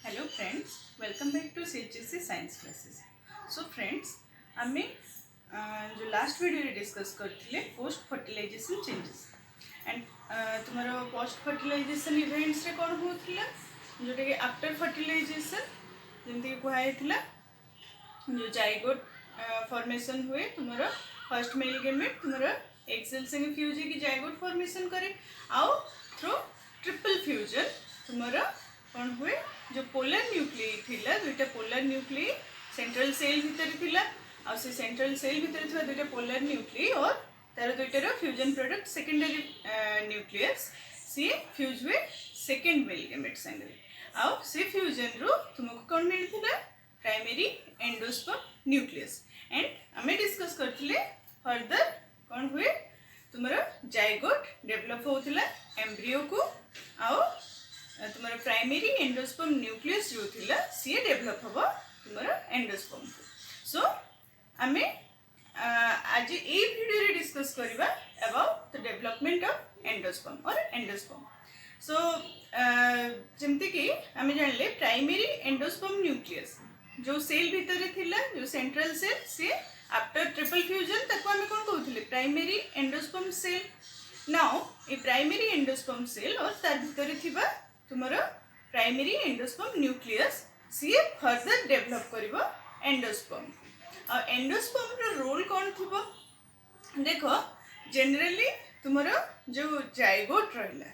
Hello friends, welcome back to CHSC science classes. So friends, आमे जो last video रे discuss करथिले post fertilization changes and तुम्हारा post fertilization events रे कोन होथिला जोटा कि आफ्टर फर्टिलाइजेशन जेंति कहैथिला जो जाइगोट फॉर्मेशन हुए तुम्हारा फर्स्ट मेल गेमेट तुम्हारा एग सेल संगे फ्यूज की जाइगोट फॉर्मेशन करे आउ थ्रू ट्रिपल फ्यूजन तुम्हारा कौन हुए जो पोलर न्यूक्लियई थिला दुईटा पोलर न्यूक्लियई सेंट्रल सेल भितर थिला आ से सेंट्रल सेल भितर थिला दुईटा पोलर न्यूक्लियई और तार दुईटार फ्यूजन प्रोडक्ट सेकेंडरी न्यूक्लियस सी फ्यूज हुए सेकेंड मेल गेमेट संगे आ से फ्यूजन रु तुमको कौन मिलथिला प्राइमरी एंडोस्पर्म न्यूक्लियस एंड आमे डिस्कस करथिले फर्दर कौन हुए तुम्हारा जाइगोट डेवलप होथिला एम्ब्रियो को आओ तुम्हारा प्राइमरी एंडोस्पर्म न्यूक्लियस जो थिला सी डेवलप हबो तुम्हारा एंडोस्पर्म को। सो आमे आज ए वीडियो रे डिस्कस करबा about the development of endosperm और एंडोस्पर्म। सो जेमते कि आमे जानले प्राइमरी एंडोस्पर्म न्यूक्लियस जो सेल भीतर थिला जो सेंट्रल सेल से आफ्टर ट्रिपल फ्यूजन तक आमे कोन कहउथिले प्राइमरी एंडोस्पर्म सेल। नाउ ए प्राइमरी एंडोस्पर्म सेल और तार भीतर थिबा तुम्हारा प्राइमरी एंडोस्पर्म न्यूक्लियस सी फर्दर डेवलप करिवो एंडोस्पर्म। आ एंडोस्पर्म रो रोल कोन थिबो देखो जनरली तुम्हारा जो जाइगोट रहला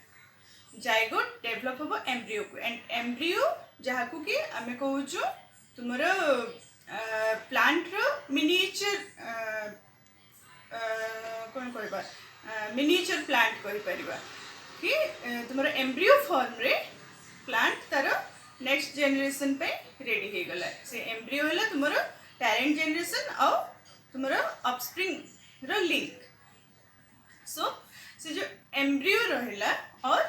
जाइगोट डेवलप हबो एम्ब्रियो को एंड एम्ब्रियो जहा को कि आमे कहउछु तुम्हारा प्लांट रो मिनिएचर कोन कहबा मिनिएचर प्लांट कहि परिबा कि तुम्हारा एम्ब्रियो फॉर्म रे प्लांट तार नेक्स्ट जनरेशन पे रेडी हे गला से एम्ब्रियो हला तुम्हारा पेरेंट जनरेशन और तुम्हारा ऑफस्प्रिंग रो लिंक। सो से जो एम्ब्रियो रहला और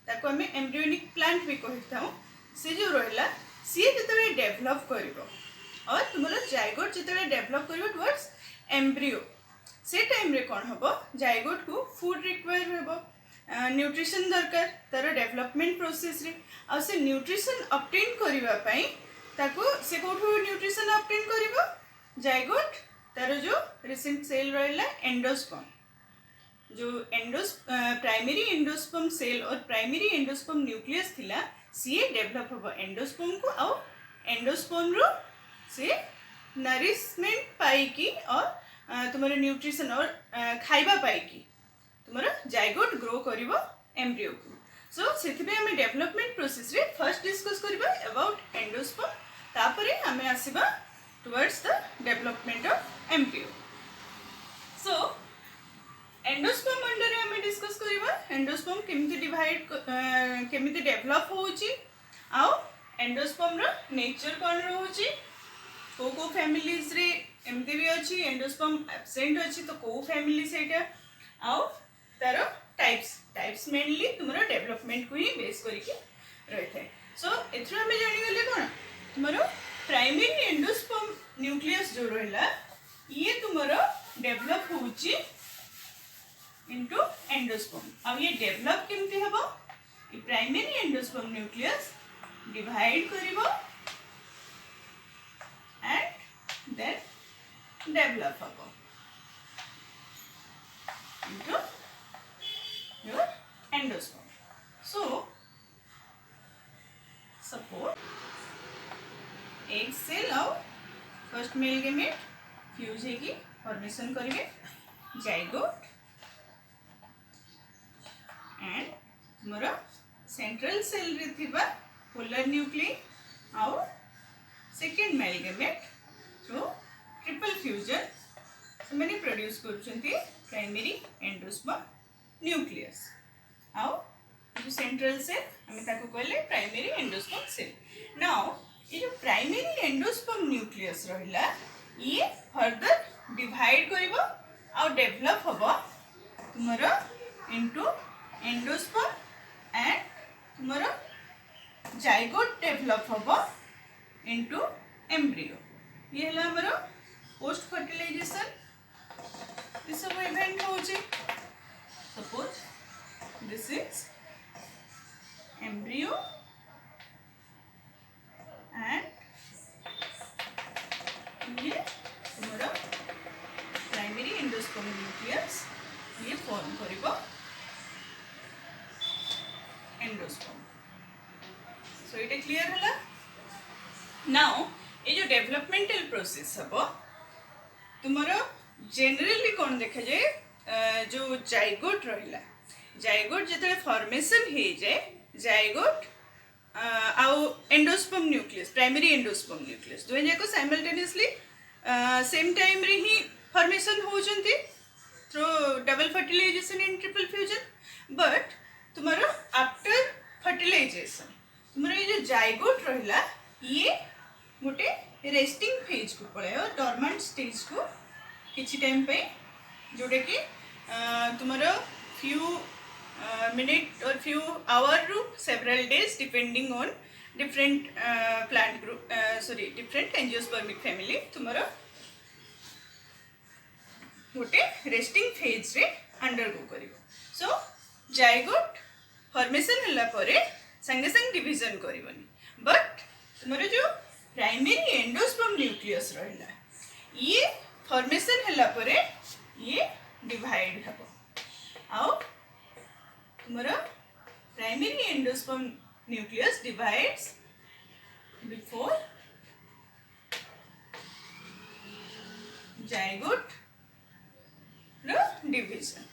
ताको हमें एम्ब्रियोनिक प्लांट भी कहता हूँ से जो रहला सी जतबे डेवलप करिवो और तुम्हारा जाइगोट जतबे डेवलप करिवो टुवर्ड्स एम्ब्रियो से टाइम रे कोन हबो जाइगोट को फूड रिक्वायर हबो न्यूट्रिशन दरकार तार डेवलपमेंट प्रोसेस रे आ से न्यूट्रिशन ऑब्टेन करिवा पई ताको से कोठो न्यूट्रिशन ऑब्टेन करिवो जाइगोट तार जो रिसेंट सेल रहला एंडोस्पर्म जो प्राइमरी एंडोस्पर्म सेल और प्राइमरी एंडोस्पर्म न्यूक्लियस थिला सी डेवलप हबो एंडोस्पर्म को आ एंडोस्पर्म रो से नरिशमेंट पाई की और तुम्हारे न्यूट्रिशन और खाइबा पाई की तुम्हारा जाइगोट ग्रो करिवो एम्ब्रियो को। सो सेथिबे हमें डेवलपमेंट प्रोसेस रे फर्स्ट डिस्कस करबा अबाउट एंडोस्पर्म तापरे हमें आसीबा towards the development of embryo. So endosperm under हमें डिस्कस करबा एंडोस्पर्म केमिति डिवाइड केमिति डेवलप होउची आ एंडोस्पर्म रो नेचर कोन रहउची को फैमिलीज रे एमती भी अच्छी एंडोस्पर्म एब्सेंट अच्छी तो को फैमिली सेटा आउ तार टाइप्स मेनली तुम्हारा डेवलपमेंट को ही बेस करके रही है। सो एथरो हमें जानी गले कोन तुम्हारा प्राइमरी एंडोस्पर्म न्यूक्लियस जो रहला ये तुम्हारा डेवलप होउची इनटू एंडोस्पर्म। अब ये डेवलप केमती हबो ये प्राइमरी एंडोस्पर्म न्यूक्लियस डिवाइड करिवो एंड देन डेवलप हबो into your endosperm. So suppose egg cell और first male gamete fuse होगी formation करेंगे जाइगोट and तुम्हारा central cell रे थिबा polar nuclei और second male gamete through triple fusion मैंने प्रोड्यूस करछंती प्राइमरी एंडोस्पर्म न्यूक्लियस आउ जो सेंट्रल सेल हमें ताको कहले प्राइमरी एंडोस्पर्म सेल। नाउ ये जो प्राइमरी एंडोस्पर्म न्यूक्लियस रहला ये फर्दर डिवाइड करिवो आ डेवलप हबो तुम्हारा इनटू एंडोस्पर्म एंड तुम्हारा जाइगोट डेवलप हबो इनटू एम्ब्रियो। ये हला हमरो पोस्ट फर्टिलाइजेशन this सब इवेंट होची। Suppose this is embryo endosperm nucleus ये फॉर्म करिबो एंडोस्पर्म। सो इट क्लियर हला। नाउ ये जो डेवलपमेंटल प्रोसेस हबो तुमरो जनरली कौन देखा जाए जो जाइगोट रहिला जाइगोट जेते फॉर्मेशन हे जाए जाइगोट आउ endosperm nucleus primary endosperm nucleus दुहे जाको साइमल्टेनियसली सेम टाइम रे ही फॉर्मेशन होचंती through double fertilization in triple fusion. But तुम्हारो आफ्टर फर्टिलाइजेशन तुम्हारो ये जो जाइगोट रहिला ये गोटे रेस्टिंग फेज को पळायो डॉर्मेंट स्टेज को किछि टाइम पे जोड़े कि तुम्हारो फ्यू मिनट और फ्यू आवर रू several days depending on different plant group different angiospermic family तुम्हारो गोटे रेस्टिंग फेज रे अंडरगो करिवो। सो जाइगोट फॉर्मेशन हला परे संगे संग डिवीजन करिवनी बट तुम्हारो जो प्राइमरी एंडोस्पर्म न्यूक्लियस रहिला ये फॉर्मेशन हला परे ये डिवाइड हबो आउ तुम्हारा primary endosperm nucleus divides before zygote रो डिवीजन।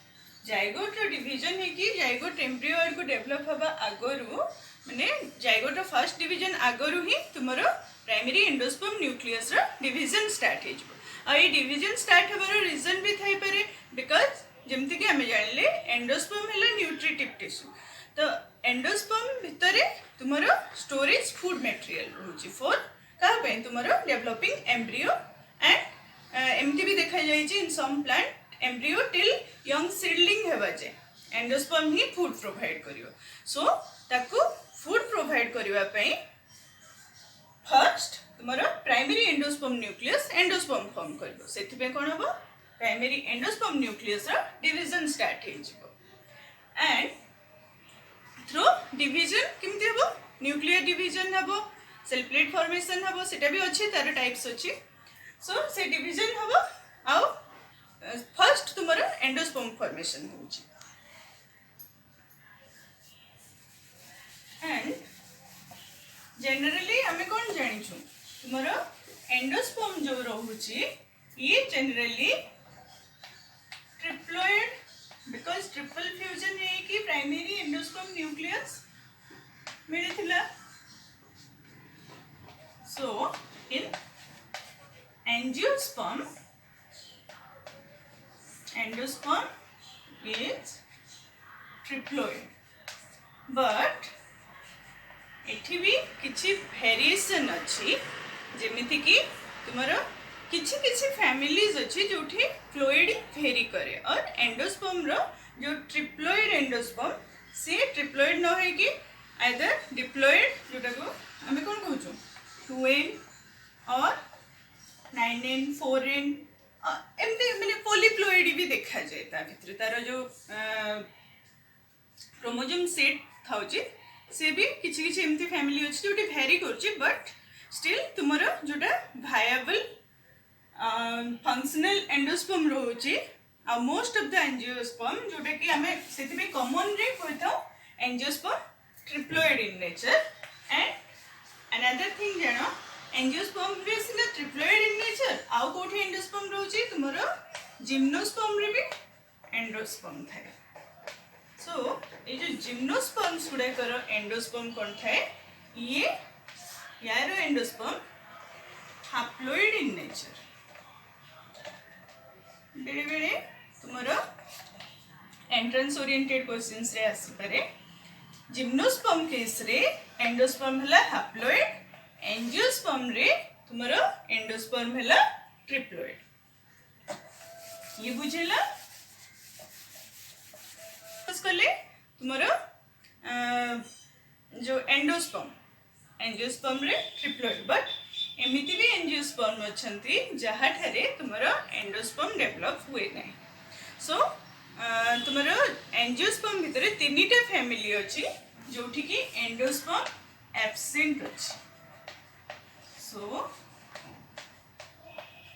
जाइगोट रो डिवीजन है कि जाइगोट एम्ब्रियो आड़ को डेवलप हबा आगरु माने जाइगोट रो फर्स्ट डिवीजन आगरु ही तुम्हारो प्राइमरी एंडोस्पर्म न्यूक्लियस रो डिवीजन स्टार्ट हे जबो। आ ये डिवीजन स्टार्ट हबार रीजन भी थाई पारे बिकॉज जमती कि आमे जानले एंडोस्पर्म हैला न्यूट्रिटिव टिश्यू तो एंडोस्पर्म भितरे तुम्हारो स्टोरेज फूड मटेरियल रहउची फॉर का पे तुम्हारो डेवलपिंग एम्ब्रियो एंड एमती भी देखा जाय छि in some plant embryo till young seedling हेबा जे एंडोस्पर्म ही फूड प्रोवाइड करियो। सो ताकू फूड प्रोवाइड करिवा पई फर्स्ट तुम्हारो primary endosperm nucleus endosperm form करिवो सेति पे कोन हबो प्राइमरी एंडोस्पर्म न्यूक्लियस रो डिवीजन स्टार्ट हे जिवो एंड थ्रू डिवीजन किमति हबो न्यूक्लियर डिवीजन हबो सेल प्लेट फॉर्मेशन हबो सेटा भी अछि तार टाइप्स अछि। सो से डिवीजन हबो आउ फर्स्ट तुम्हारो एंडोस्पर्म फॉर्मेशन होछि एंड जनरली हमें कौन जानी छु तुम्हारो एंडोस्पर्म जो रहउची ये generally triploid because triple fusion है कि प्राइमरी एंडोस्पर्म न्यूक्लियस मिलथिला। So in angiosperm endosperm is triploid but एठी भी किछि वेरिएशन अछि जेमिति कि तुम्हारो किछि किछि फैमिलीज अछि जोठी फ्लूइड वेरी करे और एंडोस्पर्म रो जो ट्रिप्लोइड एंडोस्पर्म से ट्रिप्लोइड न है कि आइदर डिप्लोइड जोटा को हमें कोन कहउछु 2n और 9n 4n एमते माने पॉलीप्लोइड भी देखा जाय ता भितर तार जो क्रोमोसोम सेट थाउची से भी किछि किछि एमती फैमिली अछि जोटी वेरी करछि बट स्टिल तुम्हारा जोटा वायबल फंक्शनल एंडोस्पर्म रहउची आ मोस्ट ऑफ द एंजियोस्पर्म जोटा कि हमें सेति में कॉमन रे कहथौ angiosperm triploid in nature and another thing जानो एंजियोस्पर्म रे सिना ट्रिप्लोइड इन नेचर आउ कोठी एंडोस्पर्म रहउची तुम्हारा जिम्नोस्पर्म रे भी एंडोस्पर्म थाए। सो ये जो जिम्नोस्पर्म्स गुडा करो एंडोस्पर्म कोन थाए ये यारो एंडोस्पर्म हैप्लोइड इन नेचर बेरे बेरे तुम्हारा एंट्रेंस ओरिएंटेड क्वेश्चंस रे आसी पारे जिम्नोस्पर्म केस रे एंडोस्पर्म हला हैप्लोइड एंजियोस्पर्म रे तुम्हारा एंडोस्पर्म हला ट्रिप्लोइड ये बुझेला कले तुम्हारा जो एंजियोस्पर्म रे ट्रिप्लोइड बट एमिति भी एंजियोस्पर्म अछंती जहा ठारे तुम्हारा एंडोस्पर्म डेवलप हुए नहीं। सो तुम्हारा एंजियोस्पर्म भितरे तीनटा फैमिली अछि जोठी कि एंडोस्पर्म एब्सेंट अछि। सो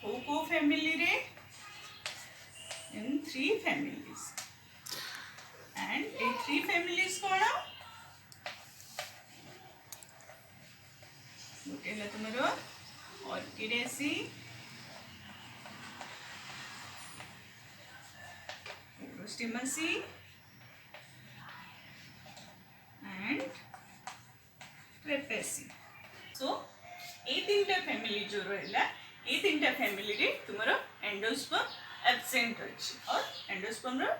को फैमिली रे in 3 families. And a 3 families कौन गोटे है तुमर ऑर्किडेसी, पोडोस्टिमसी एंड ट्रेपेसी. सो ए तीनटा फैमिली जो रहा ए तीनटा फैमिली रे तुमर एंडोस्पर्म एब्सेंट अछि और एंडोस्पर्म रो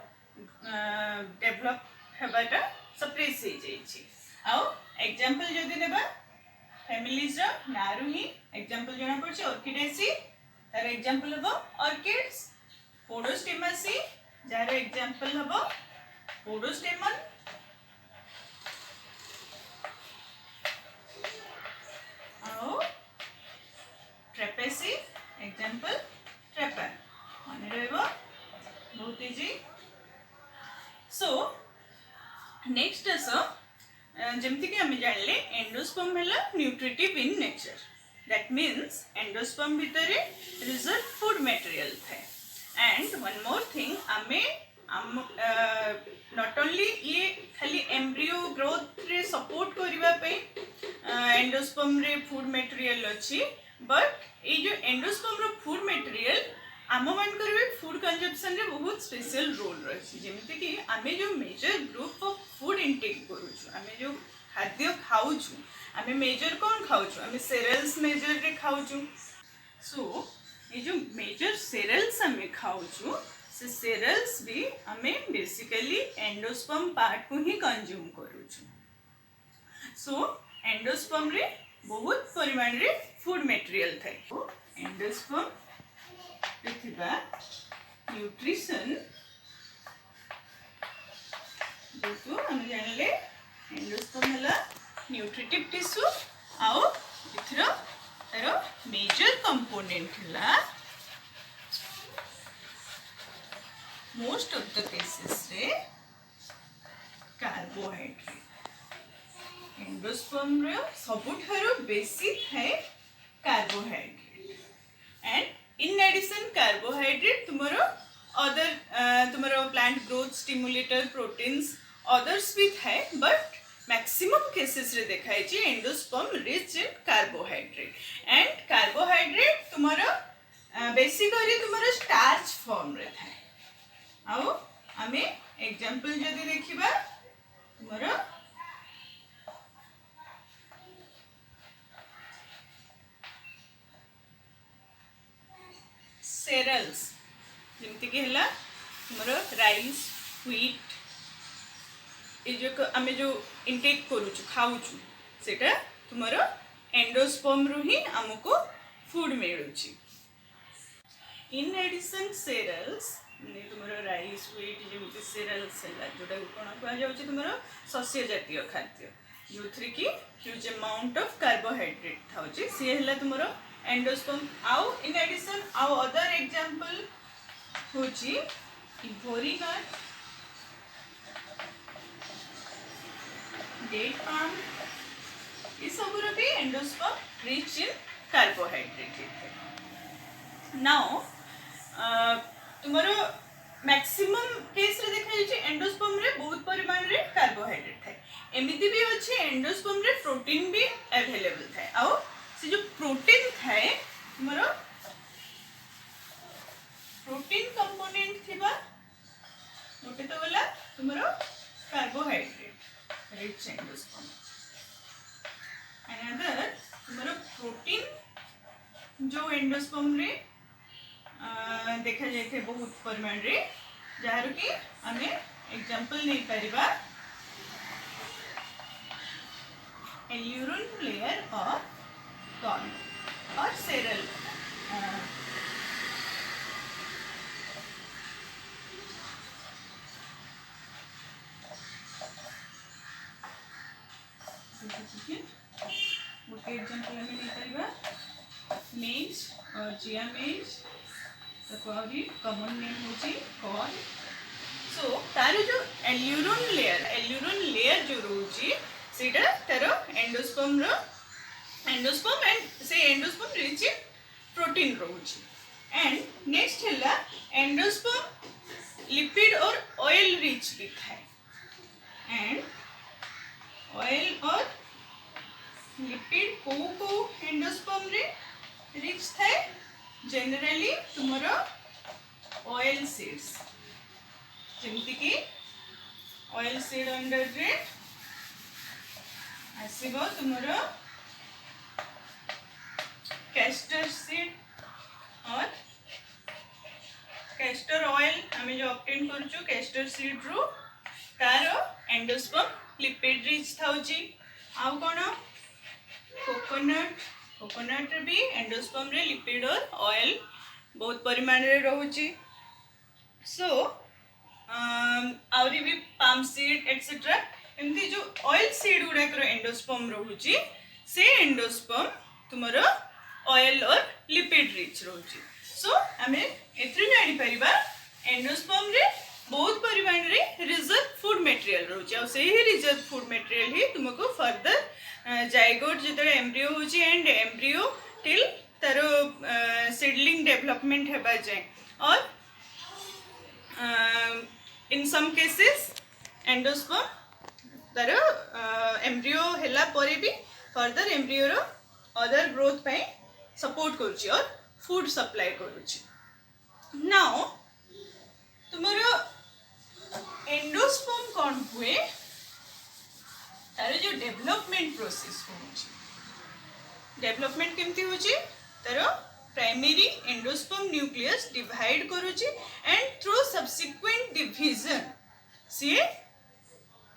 डेवलप हेबाटा सप्रेस हो जाइछि. आउ एग्जांपल जदि नेबा फैमिलीज रो नारु ही एग्जांपल जणा पड़छि ऑर्किडेसी तार एग्जांपल हबो ऑर्किड्स, पोडोस्टिमसी जार एग्जांपल हबो पोडोस्टेमन, आउ ट्रेपेसी एग्जांपल ट्रेपन. माने रहबो बहुत इजी. सो नेक्स्ट असो जमती कि हमें जानले एंडोस्पर्म है nutritive in nature. That means endosperm भीतर रिजर्व फूड मटेरियल थे. And one more thing not only ये खाली एम्ब्रियो ग्रोथ रे सपोर्ट करबा पे एंडोस्पर्म रे फूड मटेरियल अछि, बट ये जो एंडोस्पर्म रो फूड मटेरियल आम मानकर फूड कंजप्शन रे बहुत स्पेशल रोल रही. जमती कि आमे जो major group of food intake करूछु, आमे जो खाद्य खाऊछु, आमे मेजर कौन खाऊछु, आमे सेरेल्स मेजर रे खाऊछु. सो ये जो मेजर सेरेल्स आमे खाऊछु से सेरेल्स भी आमे बेसिकली एंडोस्पर्म पार्ट को ही कंज्यूम करूछु. सो एंडोस्पर्म रे बहुत परिमाण रे फूड मटेरियल थे. एंडोस्पर्म न्यूट्रिशन जो हम जानले एंडोस्पर्म है न्यूट्रिटिव टिश्यू. आउ इथरो तारो मेजर कंपोनेंट है मोस्ट ऑफ द केसेस रे कार्बोहाइड्रेट. एंडोस्पर्म रे सबुठारो बेसी है carbohydrate. And in addition carbohydrate तुम्हारो अदर तुम्हारो plant growth stimulator proteins others भी है, बट मैक्सिमम केसेस रे देखा है जी endosperm rich in carbohydrate. And carbohydrate तुम्हारो बेसिकली तुम्हारो स्टार्च फॉर्म रे था. आउ आमे एग्जांपल जदि देखिबा तुम्हारो सेरेल्स जमती कि हला तुमरो राइस, व्हीट ये जो आमे जो इनटेक करूछु खाऊछु सेटा तुमरो एंडोस्पर्म रु ही हमको फूड मिलुछि. इन एडिशन सेरेल्स ने तुमरो राइस, व्हीट जमती सेरेल्स हला जोटा कोन कहा जाउछि तुमरो सस्य जातीय खाद्य जो थ्री की ह्यूज अमाउंट ऑफ कार्बोहाइड्रेट थाउछि से हला तुमरो एंडोस्पर्म. आउ इन एडिशन आउ अदर एग्जांपल होची इवोरी नट, डेट पाम, ये सब भी endosperm rich in carbohydrate. Now तुमरो मैक्सिमम केस रे देखा जाय एंडोस्पर्म रे बहुत परिमाण रे कार्बोहाइड्रेट थाए. एमिति भी अछि एंडोस्पर्म रे प्रोटीन भी अवेलेबल थाए. आउ से जो प्रोटीन थाए तुमरो प्रोटीन कंपोनेंट थिबा गोटे तो गला तुमरो कार्बोहाइड्रेट रिच एंडोस्पर्म. अनदर तुमरो प्रोटीन जो एंडोस्पर्म रे देखा जाय थे बहुत परिमाण रे, जार कि आमे एग्जांपल नै परिबा एल्यूरिन लेयर ऑफ कॉर्न और सेरल. गोटे एग्जांपल आमे नै परिबा मेज और चिया मेज कॉमन नेम होची कॉर्न. सो तार जो एल्यूरिन लेयर जो रोची सेटा तार एंडोस्पर्म एंड से एंडोस्पर्म रिच इन प्रोटीन रोची. एंड नेक्स्ट है एंडोस्पर्म लिपिड और ऑयल रिच भी थाए एंड ऑयल और लिपिड को एंडोस्पर्म रे रिच थाए जनरली तुमरो ऑयल सीड्स जेमती कि ऑयल सीड अंडर रे आसीबो तुमरो कैस्टर सीड और कैस्टर ऑयल आमे जो ऑब्टेन करछु कैस्टर सीड रो तारो एंडोस्पर्म लिपिड रिच थाउची आउ कोन कोकोनट भी एंडोस्पर्म रे लिपिड और ऑयल बहुत परिमाण रे रहउची सो आउरी भी पाम सीड एटसेट्रा एमती जो ऑयल सीड गुडा करो एंडोस्पर्म रहउची से एंडोस्पर्म तुमरो ऑयल और लिपिड रिच रहउची सो आमे एथरे जानि परिबा एंडोस्पर्म रे बहुत परिमाण रे रिजर्व फूड मटेरियल रहउची आ से ही रिजर्व फूड मटेरियल ही तुमको फर्दर जाइगोट जिते एम्ब्रियो होची and embryo till taro seedling development हेबा जाए और इन सम केसेस एंडोस्पर्म तारो एम्ब्रियो हेला परे भी फर्दर एम्ब्रियो रो अदर ग्रोथ पे सपोर्ट करूची और फूड सप्लाई करूची नाउ तुमरो एंडोस्पर्म कौन हुए तारो जो डेवलपमेंट प्रोसेस होची डेवलपमेंट केमती होची तारो प्राइमरी एंडोस्पर्म न्यूक्लियस डिवाइड करूची एंड थ्रू सब्सिक्वेंट डिवीजन से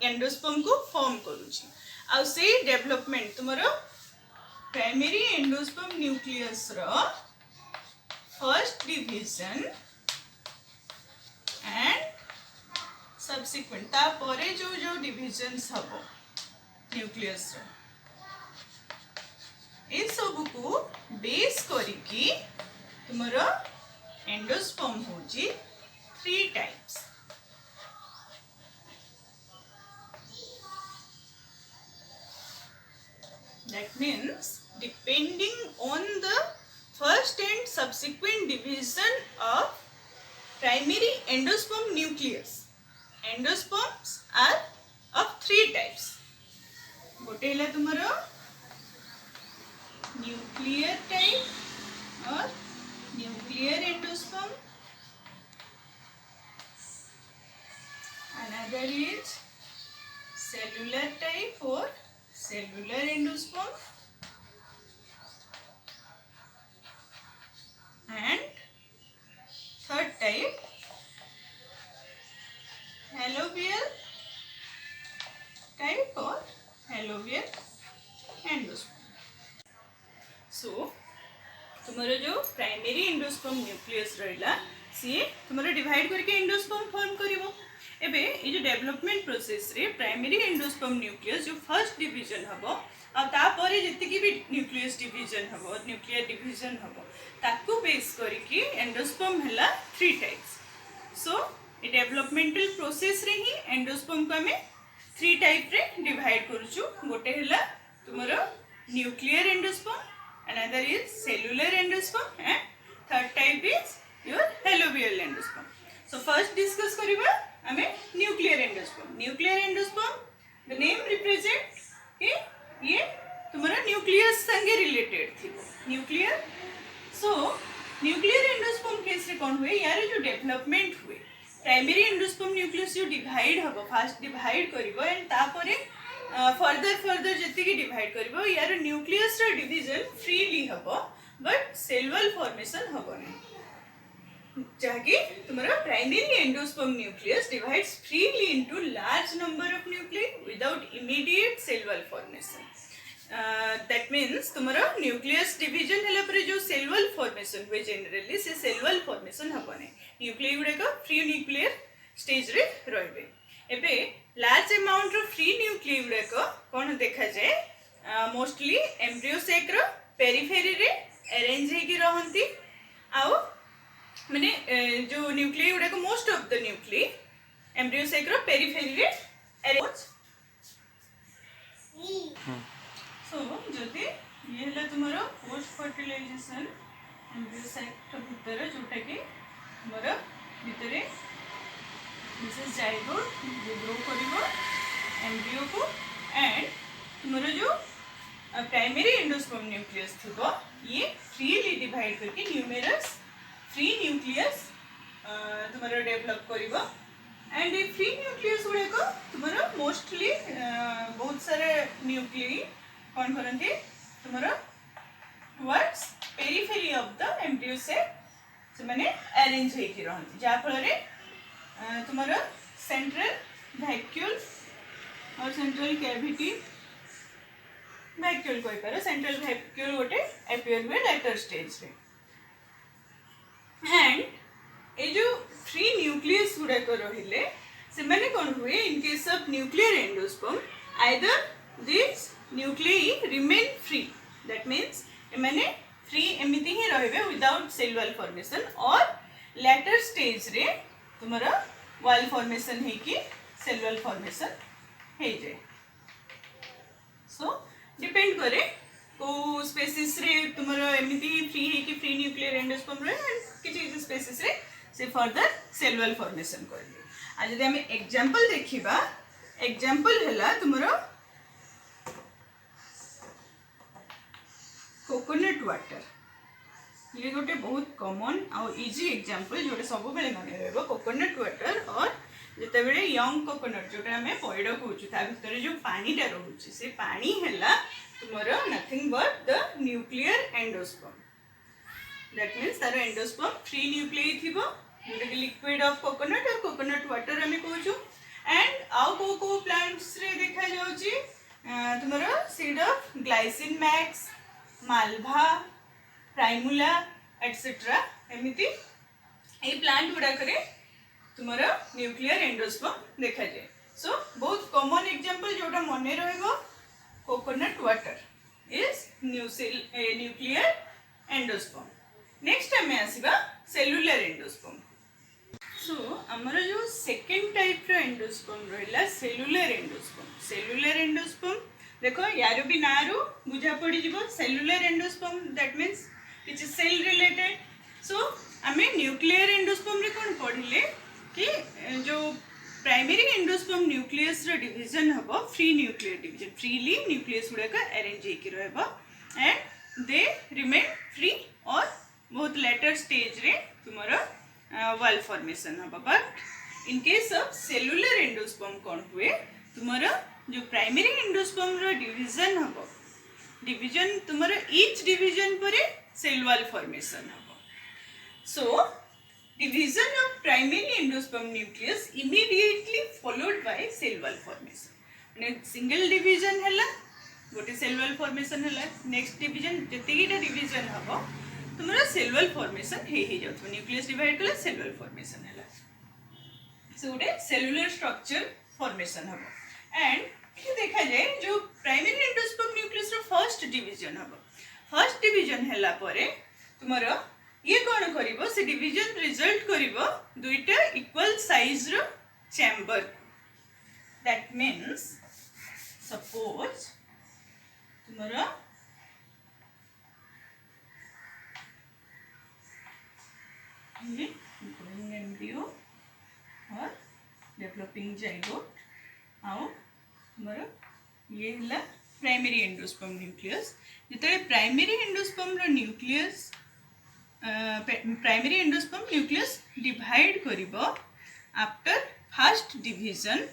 एंडोस्पर्म को फॉर्म करूची आ से डेवलपमेंट तुमरो प्राइमरी एंडोस्पर्म न्यूक्लियस रो फर्स्ट डिवीजन एंड सब्सिक्वेंट ता परे जो जो डिवीजन्स हबो न्यूक्लियस रो ए सब को बेस करिकी तुमरो एंडोस्पर्म होची 3 types that means depending on the first and subsequent division of primary endosperm nucleus endosperms are of 3 types गोटे है तुम्हारा न्यूक्लियर टाइप और nuclear endosperm another is cellular type or cellular endosperm and third type alluvial type or alluvial endosperm सो तुम्हारा जो primary endosperm nucleus रहिला सी तुम्हारा divide करके endosperm form करिवो एबे ये जो डेवलपमेंट प्रोसेस रे प्राइमरी एंडोस्पर्म न्यूक्लियस जो फर्स्ट डिवीजन हबो आ ता परे जति भी न्यूक्लियस डिवीजन हबो न्यूक्लियर डिवीजन हबो ताकू बेस करके एंडोस्पर्म हला 3 टाइप्स सो ए डेवलपमेंटल प्रोसेस रे ही एंडोस्पर्म को हमें 3 टाइप रे डिवाइड करूछु गोटे हला तुम्हारा nuclear endosperm another is cellular endosperm and third type is your alluvial endosperm so first discuss kariba ame nuclear endosperm the name represent कि ये तुम्हारा न्यूक्लियस संगे रिलेटेड थी nuclear so nuclear endosperm case रे कौन हुए यार जो डेवलपमेंट हुए प्राइमरी एंडोस्पर्म न्यूक्लियस जो डिवाइड हबो फास्ट डिवाइड करिवो एंड तापरे फर्दर जति की डिवाइड करिवो यार न्यूक्लियस रा डिवीजन फ्रीली हबो बट सेलुलर फॉर्मेशन हबो नै जाकी तुम्हारा primary endosperm nucleus divides freely into large number of nuclei without immediate cellular formation that means तुम्हारा न्यूक्लियस डिवीजन हला पर जो सेलुलर फॉर्मेशन हुए जनरली से सेलुलर फॉर्मेशन हबो नै न्यूक्लियई गुडे का फ्री न्यूक्लियर स्टेज रे रहबे एबे लार्ज अमाउंट रो फ्री न्यूक्लियई गुडे को कोन देखा जाए मोस्टली एम्ब्रियो सैक रो पेरिफेरी रे अरेंज हे की रहंती आउ माने जो न्यूक्लियई गुडे को most of the nuclei embryo sac रो पेरिफेरी रे अरेंज सो जदि ये हला तुमरो पोस्ट फर्टिलाइजेशन एम्ब्रियो साइट भितर जोटा कि तुमर भितर दिस इज जाइगोट जो ग्रो करिवो एम्ब्रियो को एंड तुमर जो प्राइमरी एंडोस्पर्म न्यूक्लियस थिबो ये फ्रीली डिवाइड करके न्यूमेरस फ्री न्यूक्लियस तुमर डेवलप करिवो एंड ये फ्री न्यूक्लियस गुड़े को तुमर मोस्टली बहुत सारे न्यूक्लियस कौन करती तुमर towards periphery of the embryo से माने अरेंज होइकी रहନ୍ତି जा फल रे तुमर सेंट्रल वैक्यूल और सेंट्रल कैविटी वैक्यूल कोइ पारो सेंट्रल वैक्यूल गोटे अपीयर हुए लेटर स्टेज रे एंड ए जो फ्री न्यूक्लियस गुड़ा को रहिले से माने कोन हुए in case of nuclear endosperm either this nucleus remain free that means ए माने फ्री एमिति ही रहिबे विदाउट सेलुलर फॉर्मेशन और लेटर स्टेज रे तुमरा वॉल फॉर्मेशन है कि सेलुलर फॉर्मेशन है जाए सो डिपेंड करे को स्पेसिस रे तुमरा एमिति फ्री है कि फ्री न्यूक्लियर एंडोस्पर्म रे एंड किछि स्पेसिस रे से फर्दर सेलुलर फॉर्मेशन कर दे आज जदि हम एग्जांपल देखिबा एग्जांपल हला तुमरा कोकोनट वाटर ये गोटे बहुत कॉमन आउ इजी एग्जांपल जोटे सब बेले मन रहबो कोकोनट वाटर और जते बेले यंग कोकोनट जोटे हमें पॉइड कहूछु ता भीतर जो पानीटा रहउछि से पानी हैला तुमरो nothing but the nuclear endosperm that means तार एंडोस्पर्म फ्री न्यूक्लियस थिबो जोटे लिक्विड ऑफ कोकोनट और कोकोनट वाटर हमें कहूछु एंड आउ को प्लांट्स रे देखा जाउछि तुमरो seed of glycine max Malva primula etcetera एमिति ए प्लांट गुड़ा करे तुमरा न्यूक्लियर एंडोस्पर्म देखा जाए सो बहुत कॉमन एग्जांपल जोटा मने रहबो coconut water is nuclear endosperm next हमें आसीबा सेलुलर एंडोस्पर्म सो हमर जो सेकंड टाइप रो एंडोस्पर्म रहला सेलुलर एंडोस्पर्म देखो यार भी नारू बुझा पड़ी जीवो cellular endosperm that means it's cell related so हमें न्यूक्लियर एंडोस्पर्म रे कोन पढ़िले कि जो प्राइमरी एंडोस्पर्म न्यूक्लियस रो डिवीजन हबो free nuclear division freely nucleus गुडा का अरेंज हेकी रहबो एंड दे रिमेन फ्री और बहुत लेटर स्टेज रे तुमरो वॉल फॉर्मेशन हबो but in case of cellular endosperm कोन हुए तुमरो जो प्राइमरी एंडोस्पर्म रो डिवीजन हबो डिवीजन तुमरो ईच डिवीजन परे सेल वॉल फॉर्मेशन हबो so division of primary endosperm nucleus immediately followed by cell wall formation माने सिंगल डिवीजन हला गोटे सेल वॉल फॉर्मेशन हला नेक्स्ट डिवीजन जतेगीटा डिवीजन हबो तुमरो सेल वॉल फॉर्मेशन हे जाउथो न्यूक्लियस डिवाइड कले सेल वॉल फॉर्मेशन हला सो गोटे सेलुलर स्ट्रक्चर फॉर्मेशन हबो एंड ये देखा जाए जो प्राइमरी एंडोस्पर्म न्यूक्लियस रो फर्स्ट डिवीजन हबो फर्स्ट डिवीजन हैला परे तुमरो ये कोन करिवो से डिवीजन रिजल्ट करिवो दुईटा इक्वल साइज रो चैम्बर दैट मीन्स सपोज तुमरो ये ग्रोइंग एम्ब्रियो और डेवलपिंग जाइगोट आउ तुमरो ये हला प्राइमरी एंडोस्पर्म न्यूक्लियस जिते प्राइमरी एंडोस्पर्म रो nucleus primary endosperm nucleus divide करिवो आफ्टर फर्स्ट डिवीजन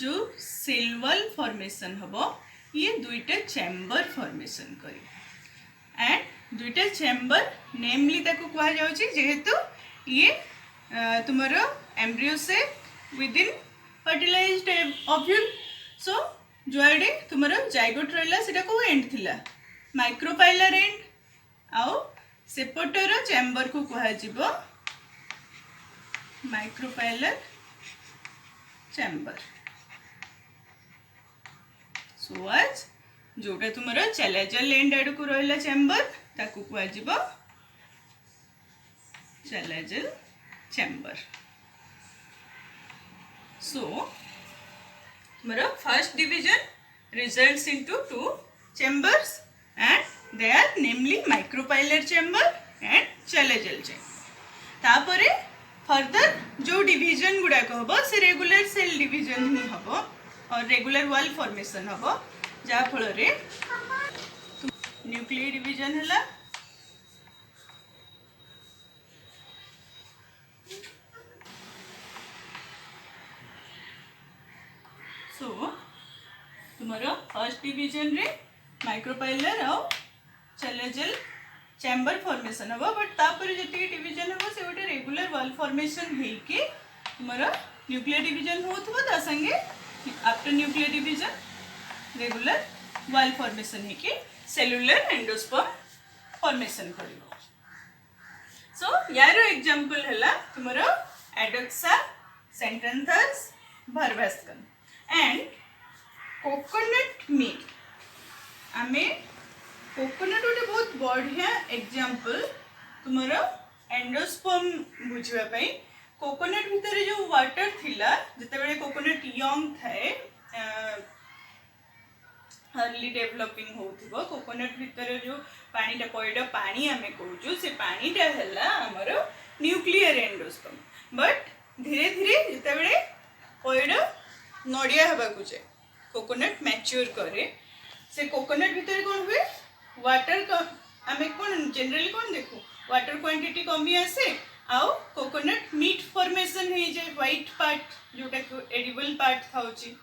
जो सेल वॉल फॉर्मेशन हबो ये दुईटा चैम्बर फॉर्मेशन करी एंड दुईटा चैम्बर नेमली ताको कहा जाउची जेहेतु ये तुमरो एम्ब्रियो से within fertilized ovule so जोआडे तुमरो जाइगोट रहला सेटा को एंड थिला माइक्रोपाइलर एंड आउ सेपटर चैम्बर को कहा जिवो माइक्रोपाइलर चैम्बर सो आज जोटा तुमरो चैलेजल एंड आड़ को रहला चैम्बर ताको कहा जिवो chalazal chamber so tomorrow first division results into two chambers and they are namely micropylar chamber and chalazal chain तापर फर्दर जो डिवीजन गुड़ाक हम से रेगुलर सेल डिवीजन ही हम और रेगुलर वॉल फॉर्मेशन हम जहाँ फल न्यूक्लियर डिवीजन है सो तुमर फर्स्ट डिवीजन रे माइक्रोपाइलर और चैलेजल चैम्बर फॉर्मेशन हम बट तापर जी डिवीजन हम से गोटे रेगुलर वॉल फॉर्मेशन होके तुमर न्यूक्लियर डिवीजन होता संगे after nuclear division regular wall formation होके सेलुलर एंडोस्पर्म फॉर्मेशन कर सो यार एग्जांपल है तुमर एडोक्सा सेंट्रेंथस भर्वास्कन एंड कोकोनट मिल्क आमे कोकोनट गोटे बहुत बढ़िया एग्जांपल तुमर एंडोस्पर्म बुझापी कोकोनट भितर जो वाटर थिला जिते कोकोनट यंग थाए अर्ली डेवलपिंग होथिबो कोकोनट भितर जो पानीटा पॉइड पानी आमे कहूँ से पानीटा है आमर न्यूक्लियर एंडोस्पर्म बट धीरे धीरे जिते पॉइड नड़िया हवा जाए कोकोनट मैच्योर करे से कोकोनट भितर कौन हुए वाटर आमे कौन जनरली कौन देखू वाटर क्वांटिटी कमी आसे आउ कोकोनट मीट फॉर्मेशन हो जाए व्हाइट पार्ट जोटा एडिबल पार्ट थाउची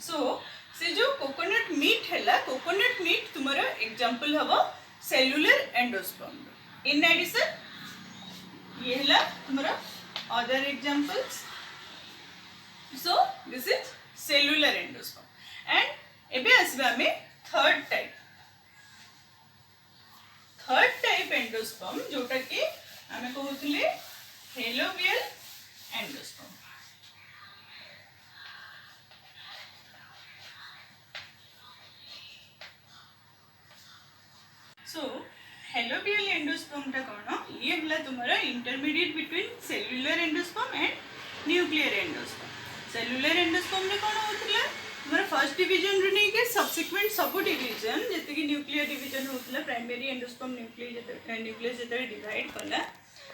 सो से जो कोकोनट मीट है कोकोनट मीट तुमर एग्जांपल हम सेलुलर एंडोस्पर्म इन एडिशन ये है तुमर other examples so this is cellular endosperm and एबे आसबा हमें थर्ड टाइप एंडोस्पर्म जोटा कि आमे कहउतले हेलोवियल एंडोस्पर्म सो हेलोवियल एंडोस्पर्म टा कोन ये हला तुम्हारा intermediate between cellular endosperm and nuclear endosperm cellular endosperm रे कोन होतला तुम्हारा फर्स्ट डिवीजन रे नहीं के सब्सिक्वेंट सब डिवीजन जते कि न्यूक्लियर डिवीजन होतला प्राइमरी एंडोस्पर्म न्यूक्लियस जते डिवाइड कला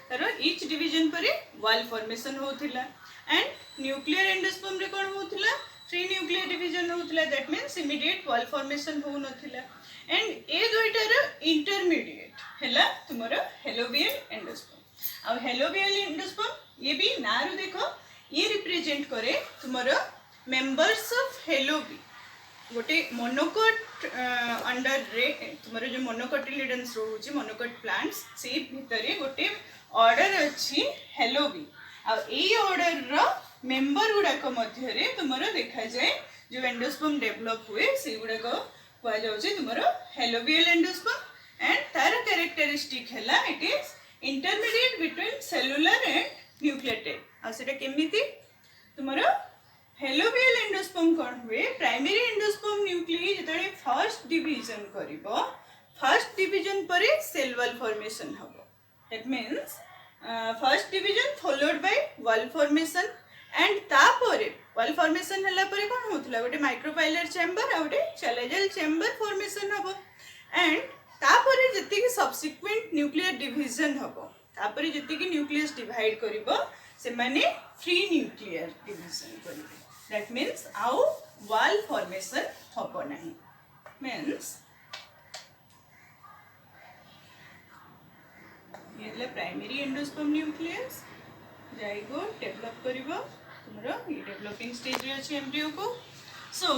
तार ईच डिवीजन पर वॉल फॉर्मेशन होतला एंड न्यूक्लियर एंडोस्पर्म रे कोन होतला थ्री न्यूक्लियर डिवीजन होतला that means immediate wall formation हो नथिला एंड ए दुईटार इंटरमीडिएट हैला तुमरो हेलोवियल एंडोस्पर्म आ हेलोवियल एंडोस्पर्म ये भी नारू देखो ये रिप्रेजेंट करे तुमरो मेंबर्स ऑफ हेलोवी गोटे मोनोकोट अंडर रे तुमरो जो मोनोकोटिलिडन्स रोहुची मोनोकोट प्लांट्स से भितर गोटे ऑर्डर अछि हेलोवी आ एई ऑर्डर रो मेंबर गुडाक मध्य रे तुमरो देखा जाए जो एंडोस्पर्म डेवलप हुए से गुडाक कह जाउची तुमरो हेलोवियल एंडोस्पर्म एंड तार कैरेक्टरिस्टिक हैला it is intermediate between cellular and nuclear type आ सेटा केमिति तुमरो हेलोवियल एंडोस्पर्म कौन हुए प्राइमरी एंडोस्पर्म न्यूक्लियस जेतले फर्स्ट डिवीजन करिवो फर्स्ट डिवीजन पर सेल वॉल फॉर्मेशन हबो that means first division followed by wall formation and तापर वॉल फॉर्मेशन हला पर कोन होतला गोटे माइक्रोपाइलर चैम्बर आ गोटे चैलेजल चैम्बर फॉर्मेशन हबो एंड तापर जति कि सब्सिक्वेंट न्यूक्लियर डिवीजन हबो तापर जति कि न्यूक्लियस डिवाइड करिवो से माने फ्री न्यूक्लियर डिवीजन करिवो दैट मीन्स आउ वॉल फॉर्मेशन हबो नाही मीन्स ये प्राइमरी एंडोस्पर्म न्यूक्लियस जाइगो डेवलप करिवो तुमरो ये डेवलपिंग स्टेज रे अछि एम्ब्रियो को सो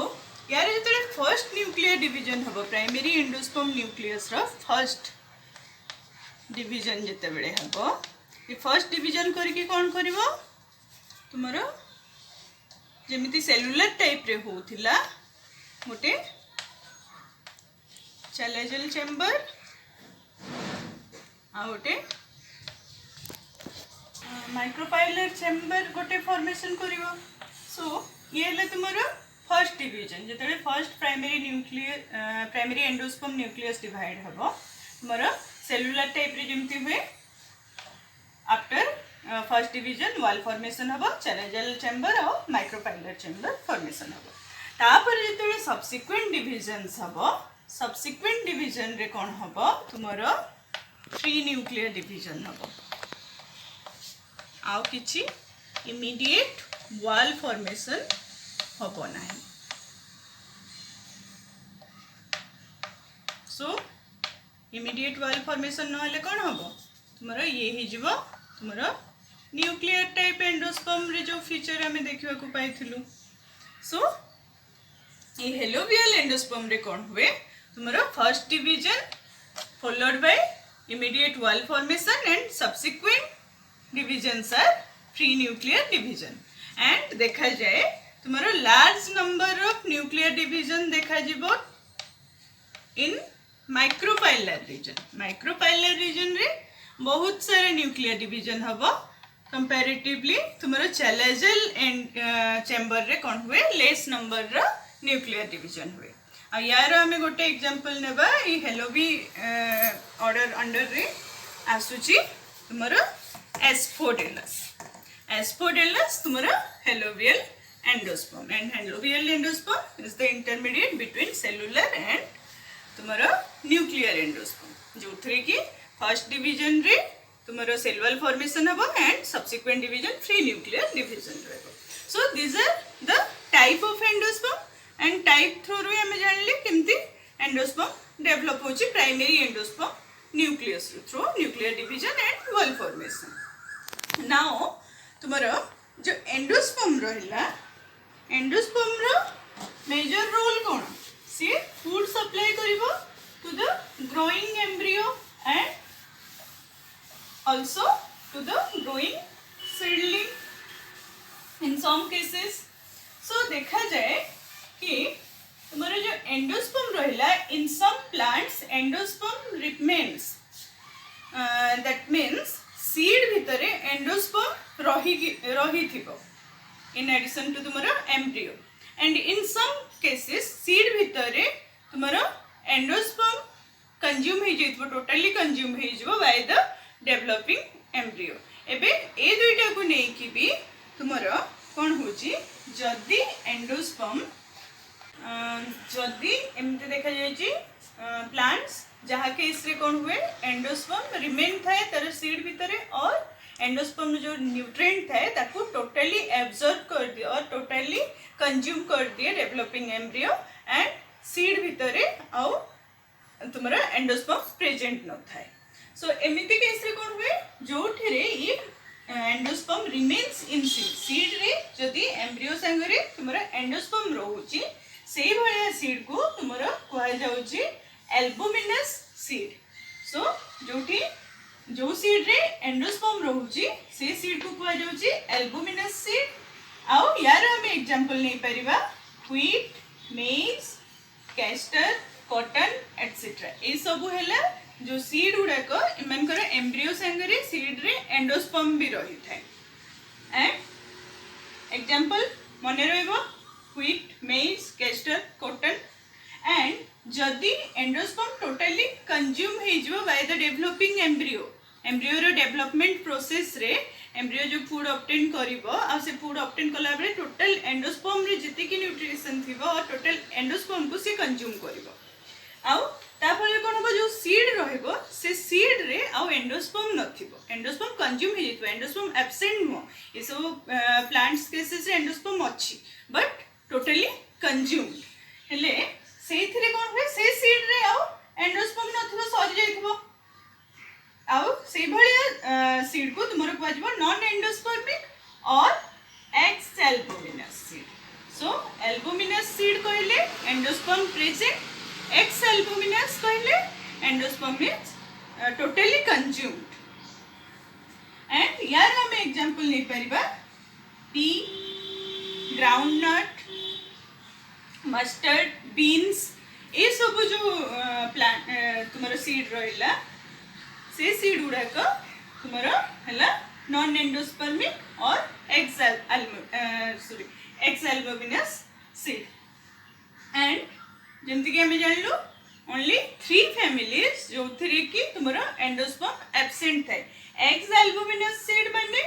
यार जते फर्स्ट न्यूक्लियर डिवीजन हबो प्राइमरी एंडोस्पर्म न्यूक्लियस रो फर्स्ट डिवीजन जते बेले हबो ये फर्स्ट डिवीजन करके कोन करिवो तुमरो जेमिति सेलुलर टाइप रे होथिला मोटे चैलेजल चैम्बर आ गोटे माइक्रोपाइलर चैम्बर गोटे फॉर्मेशन करिवो सो ये ले तुमरो फर्स्ट डिवीजन जते first primary endosperm nucleus divide हबो तुमरो सेलुलर टाइप रे जेमति हुए after first division wall formation हबो चैलेजल चैम्बर और माइक्रोपाइलर चैम्बर फॉर्मेशन हबो तापर जते सब्सिक्वेंट डिवीजन्स हबो सब्सिक्वेंट डिवीजन रे कोन हबो तुमरो फ्री न्यूक्लियर डिवीजन हम आउ किछि इमीडिएट वॉल फॉर्मेशन हम ना सो इमीडिएट वॉल फॉर्मेशन नहले कौन हम तुम ये हो तुम न्यूक्लियर टाइप एंडोस्पर्म रे जो फीचर आम देखा पाइलु सो ये हेलोवियल एंडोस्पर्म रे कौन हुए तुम first division followed by immediate wall formation and subsequent divisions are free nuclear division and देखा जाए तुम large number of nuclear division देखा जीवो इन माइक्रोपाइलर रीजन रे बहुत सारे न्यूक्लियर डिवीजन हम कंपैरेटिवली तुम चैलेजल एंड चेंबर रे कौन हुए लेस नंबर रो न्यूक्लियर डिवीजन हुए आ यार आमे गोटे एग्जांपल नेबा ई हेलोवी ऑर्डर अंडर रे आसुची तुमरो एस्फोडेलस तुमरो हेलोवियल endosperm and हेलोवियल endosperm is the intermediate between cellular and तुमरो nuclear endosperm जो थ्री की फर्स्ट डिवीजन रे तुमरो सेलुलर फॉर्मेशन हबो and subsequent division free nuclear division रहबो so this are the type of endosperm and type through रे हम जानले केमती एंडोस्पर्म डेवलप होची primary endosperm nucleus through nuclear division and wall formation now तुमरो जो endosperm रहला endosperm रो major role कोन सी फूड सप्लाई करिवो to the growing embryo and also to the growing seedling in some cases so देखा जाए कि तुम्हारा जो एंडोस्पर्म रहला in some plants endosperm remains that means seed भितरे एंडोस्पर्म रही थिबो in addition to तुम्हारा embryo and in some cases seed भितरे तुम्हारा एंडोस्पर्म कंज्यूम हो जाइबो टोटली कंज्यूम हो जाइबो बाय द डेवलपिंग एम्ब्रियो एबे ए दुईटा को नै कि भी तुमरो कोन होची जदी एंडोस्पर्म जदी एमते देखा जाय छी प्लांट्स जहा केस रे कोन हुए एंडोस्पर्म रिमेन थाए तर सीड भितरे और एंडोस्पर्म जो न्यूट्रिएंट थाए ताको टोटली एब्जॉर्ब कर दिए और टोटली कंज्यूम कर दिए डेवलपिंग एम्ब्रियो एंड सीड भितरे आउ तुम्हारा एंडोस्पर्म प्रेजेंट न थाए सो एमिति केस रे कोन हुए जोठी रे ई एंडोस्पर्म रिमेन्स इन सीड रे जदी एम्ब्रियो संगरे तुम्हारा एंडोस्पर्म रहउची सेही भलिया सीड को तुम्हारा कहै जाउची एल्बुमिनस सीड सो जोठी जो सीड रे एंडोस्पर्म रहउची से सीड को कहै जाउची एल्बुमिनस सीड आउ यार हम एग्जांपल नै परिबा wheat maize castor cotton etcetera ये सब है जो सीड गुड़ाक इमानकर एम्ब्रियो संगरे सीड रे एंडोस्पर्म भी रही थाए एंड एग्जांपल मने रहइबो wheat maize castor cotton and जदी एंडोस्पर्म टोटली कंज्यूम हो जिवो बाय द डेवलपिंग एम्ब्रियो रो डेवलपमेंट प्रोसेस रे एम्ब्रियो जो फूड ऑब्टेन करिवो आ से फूड ऑब्टेन कला बेले टोटल एंडोस्पर्म रे जति की न्यूट्रिशन थिबो और टोटल एंडोस्पर्म को से कंज्यूम करिवो आउ तापर कोन हो जो सीड रहइबो से सीड रे आउ एंडोस्पर्म नथिबो एंडोस्पर्म कंज्यूम हो जितो एंडोस्पर्म एब्सेंट नो ये सब प्लांट्स केसेस रे एंडोस्पर्म अछि बट टोटली कंज्यूम हेले सेथिरे कोन होय से सीड रे आउ एंडोस्पर्म नथिबो सरि जाइथिबो आउ से भलिया सीड को तुमरो कहजबो नॉन एंडोस्पर्मिक और एक्स एल्बुमिनस सीड सो एल्बुमिनस सीड कहले एंडोस्पर्म प्रेजेंट एक्स एल्बुमिनस कहले endosperm is totally consumed and यार हम एग्जांपल नै परिबा पी ग्राउंडनट मस्टर्ड बीन्स ए सब जो प्लांट तुमरो सीड रहला से सीड गुड़ाक तुमरो हला नॉन एंडोस्पर्मिक और एक्स एल्बुमिनस सीड एंड जमती कि हमें जान लो ओनली 3 फैमिलीज जो थ्री की तुमरो एंडोस्पर्म एब्सेंट थाए एक्स एल्बुमिनस सीड माने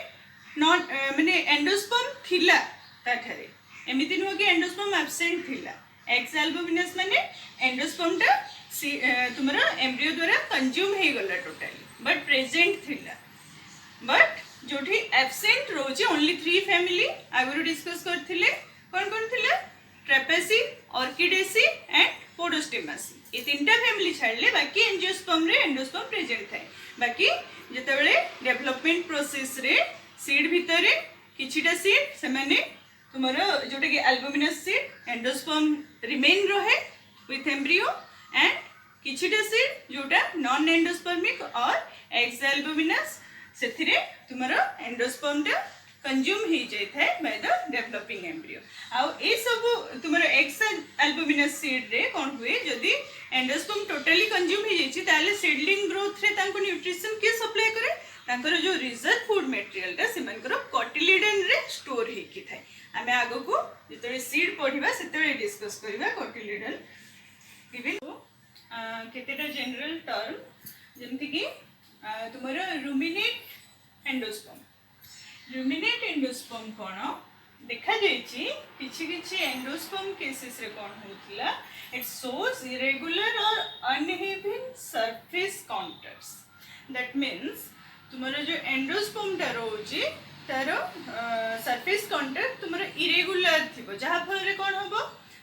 नॉन माने एंडोस्पर्म थिला ताठारे एमिति नो कि एंडोस्पर्म एब्सेंट थिला एक्स एल्बुमिनस माने एंडोस्पर्म ता तुमरो एम्ब्रियो द्वारा कंज्यूम हे गला टोटली बट प्रेजेंट थिला बट जोठी एब्सेंट रोचे ओनली 3 फैमिली आगुरु डिस्कस करथिले कोन कोन थिले ट्रेपेसी ऑर्किडेसी एंड पोडोस्टेमासी ये तीनटा फैमिली छाड़ले बाकी एंजियोस्पर्म रे एंडोस्पर्म प्रेजेंट थाए बाकी जेतेबेले डेवलपमेंट प्रोसेस रे सीड भितरे किछिटा सीड से माने तुमरो जोटे कि एल्बुमिनस सीड एंडोस्पर्म रिमेन रहे विथ एम्ब्रियो एंड किछिटा सीड जोटा नॉन एंडोस्पर्मिक और एक्स एल्बुमिनस सेथिरे तुमरो एंडोस्पर्म टा कंज्यूम ही जाय थाए बाय द डेवलपिंग एम्ब्रियो आउ ए सब तुमरो एक्स एल्बुमिनस सीड रे कोन हुए जदी एंडोस्पर्म टोटली कंज्यूम ही जाय छि ताले सीडलिंग ग्रोथ रे तांको न्यूट्रिशन के सप्लाई करे तांकर जो रिजर्व फूड मटेरियल टा सिमनकर कोटिलिडन रे स्टोर ही कि थाए आमे आगो को जेतरे सीड पढिबा सेतरे डिस्कस करबा कोटिलिडन गिवन केतेटा जनरल टर्म जेमति कि तुमरो रुमिनेट एंडोस्पर्म रुमिनेट एंडोस्पर्म कोन देखा जायछि किछि किछि एंडोस्पर्म केसेस रे कोन होतिला इट शोज इरेगुलर और uneven surface contours that means तुमरो जो एंडोस्पर्म टा रोजी तारो सरफेस काउंटर तुमरो इरेगुलर थिबो जहा फल रे कोन होबो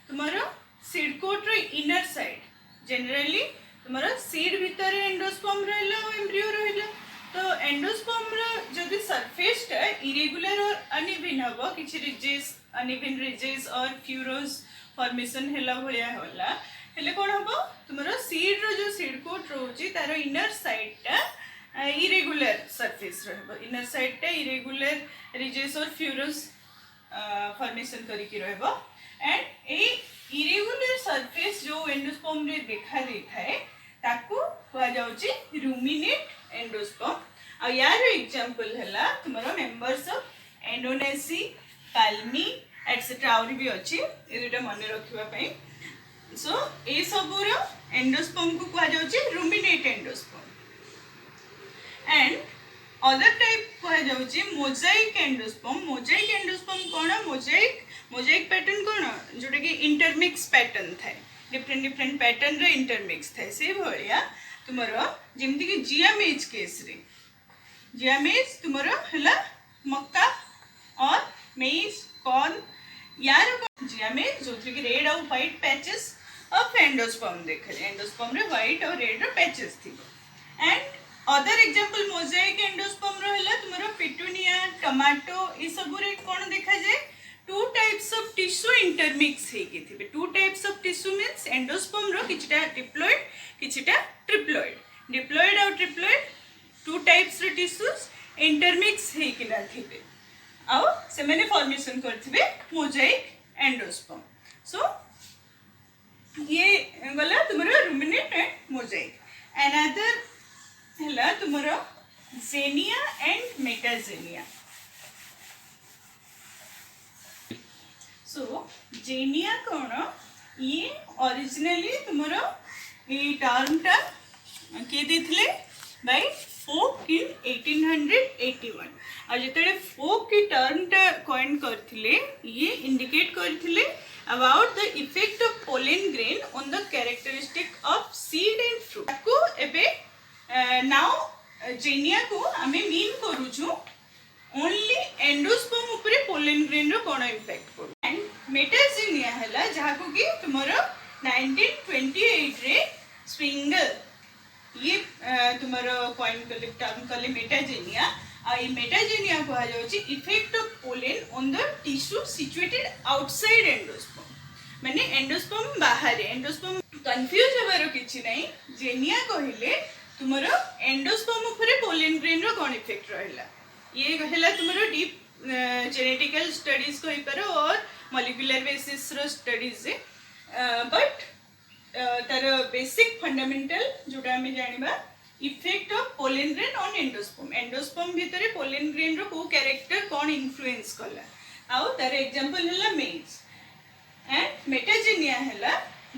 तुमरो सीड कोट रे इनर साइड जनरली तुमरो सीड भीतर एंडोस्पर्म रहला एम्ब्रियो रहला तो एंडोस्पर्म रो जदी सरफेस टा इरेगुलर और अनइवन हबो किछि रिजेस अनइवन रिजेस और फ्यूरोज फॉर्मेशन हेला भलिया होला हेले कोन हबो तुमरो सीड रो जो सीड कोट रोजी तारो इनर साइड टा इरेगुलर सरफेस रहबो इनर साइड टा इरेगुलर रिजेस और फ्यूरोज फॉर्मेशन करी कि रहबो एंड ए इरेगुलर सरफेस जो एंडोस्पर्म रे देखा दै थाए ताकू कहा जाउची रुमिनेट एंडोस्पर्म आ यार एग्जांपल हला तुमरो मेंबर्स ऑफ एंडोनेसी पाल्मी एटसेट्रा और भी अछि ए दुटा मने रखिबा पई सो ए सबुरो एंडोस्पर्म को कहा जाउची ruminate endosperm and other type कहा जाउची मोजाइक एंडोस्पर्म कोन मोजाइक पैटर्न कोन जोटा कि इंटरमिक्स पैटर्न थाए डिफरेंट पैटर्न रे इंटरमिक्स थाए से भलिया तुमरो जेमति कि जियामेज केस रे जियामेज तुमरो हला मक्का और मेज कॉर्न यार जियामेज जोथि कि रेड और व्हाइट पैचेस ऑफ एंडोस्पर्म देखले एंडोस्पर्म रे व्हाइट और रेड रो पैचेस थिबो and other example mosaic endosperm रहला तुमरो पिटूनिया टमाटो ई सब रे कोन देखा जाय two types of tissue intermix हे कि थिबे two types of tissue means endosperm रो किछटा डिप्लॉइड किछटा ट्रिप्लॉइड और ट्रिप्लॉइड टू टाइप्स रो टिश्यूज इंटरमिक्स हे कि ना थिबे आउ से माने फॉर्मेशन करथिबे मोजाइक एंडोस्पर्म सो ये गला तुमरो रुमिनेट एंड मोजाइक अनदर हला तुमरो जेनिया एंड मेटाजेनिया सो जेनिया कोन ये ओरिजिनली तुमरो ये टर्म टा के देथिले बाय फोक इन 1881 आ जेतले फोक की टर्म टा कॉइन करथिले ये इंडिकेट करथिले about the effect of pollen grain on the characteristic of seed and fruit को एबे नाउ जेनिया को आमे मीन करूछु ओनली एंडोस्पर्म ऊपर पोलन ग्रेन रो कोन इफेक्ट करू एंड मेटाजेनिया हला जहा को कि तुमरो 1928 रे स्विंगल ये तुमरो कॉइन कले टर्म कले मेटाजेनिया आ ये मेटाजेनिया कहा जाउची effect of pollen on the tissue situated outside endosperm माने एंडोस्पर्म बाहर एंडोस्पर्म कंफ्यूज होबारो किछि नै जेनिया कहिले तुमरो एंडोस्पर्म ऊपर पोलन ग्रेन रो कोन इफेक्ट रहला ये कहला तुमरो डीप जेनेटिकल स्टडीज को इपर और मॉलिक्यूलर बेसिस रो स्टडीज बट तार बेसिक फंडामेंटल जोटा हमें जानिबा effect of pollen grain on endosperm भितरे पोलन ग्रेन रो को कैरेक्टर कोन इन्फ्लुएंस कला आउ तार एग्जांपल हला मेज एंड मेटाजेनिया हला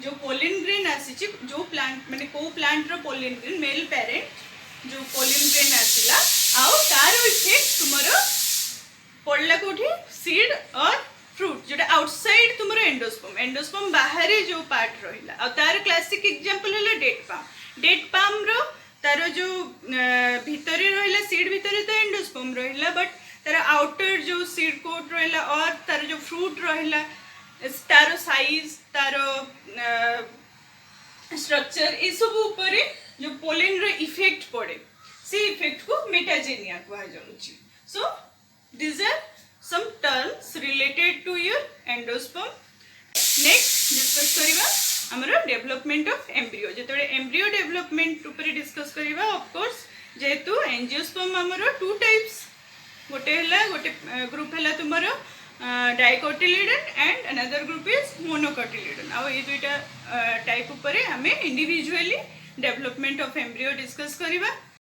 जो पोलन ग्रेन आसी जो प्लांट माने को प्लांट रो पोलन ग्रेन मेल पेरेंट जो पोलन ग्रेन आसिला आउ तार इफेक्ट तुमरो पड़ला कोठी सीड और फ्रूट जोटा आउटसाइड तुमरो एंडोस्पर्म बाहर जो पार्ट रहिला आ तार क्लासिक एग्जांपल हला डेट पाम रो तार जो भितर रहिला सीड भितर तो एंडोस्पर्म रहिला बट तार आउटर जो सीड कोट रहिला और तार जो फ्रूट रहिला तार साइज तार स्ट्रक्चर ये सब ऊपर जो पोलेन रो इफेक्ट पड़े से इफेक्ट को मेटाजेनिया कहा जाउछि सो these are some terms related to your endosperm. Next discuss करिवा हमरो डेवलपमेंट ऑफ एम्ब्रियो जेतबे एम्ब्रियो डेवलपमेंट ऊपर डिस्कस करिवा ऑफ कोर्स जेतु एंजियोस्पर्म हमरो टू टाइप्स गोटे ग्रुप है तुम dicotyledon and another group is monocotyledon आ दुईटा टाइप उपर आम individually development of embryo discuss करिवा